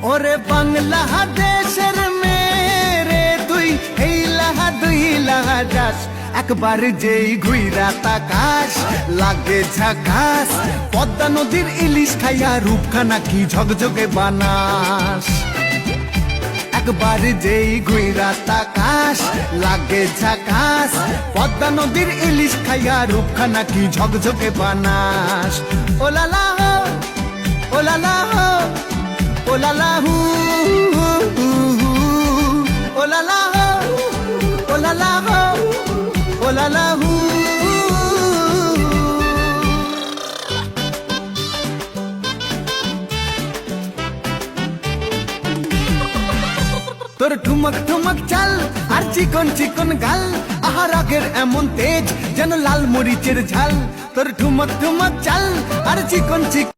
ওরে বাংলাদেশের মেরে তুই এই লাহা দুই লাহা যাস একবার যেই ঘুইরা তাকাস লাগে ঝাকাস পদ্মা নদীর ইলিশ খাইয়া রূপখানা কি ঝকঝকে বানাস একবার যেই ঘুইরা তাকাস লাগে ঝাকাস পদ্মা নদীর ইলিশ খাইয়া রূপখানা কি ঝকঝকে বানাস ওলালা হো ওলালা হো ওলালা হু ওলালা হো ওলালা হো ওলালা হু তোর ঠুমক ঠুমক চাল আর চিকন চিকন গাল আহার আগের এমন তেজ যেন লাল মরিচের ঝাল তোর ঠুমক ঠুমক চাল আর চিকন চিকন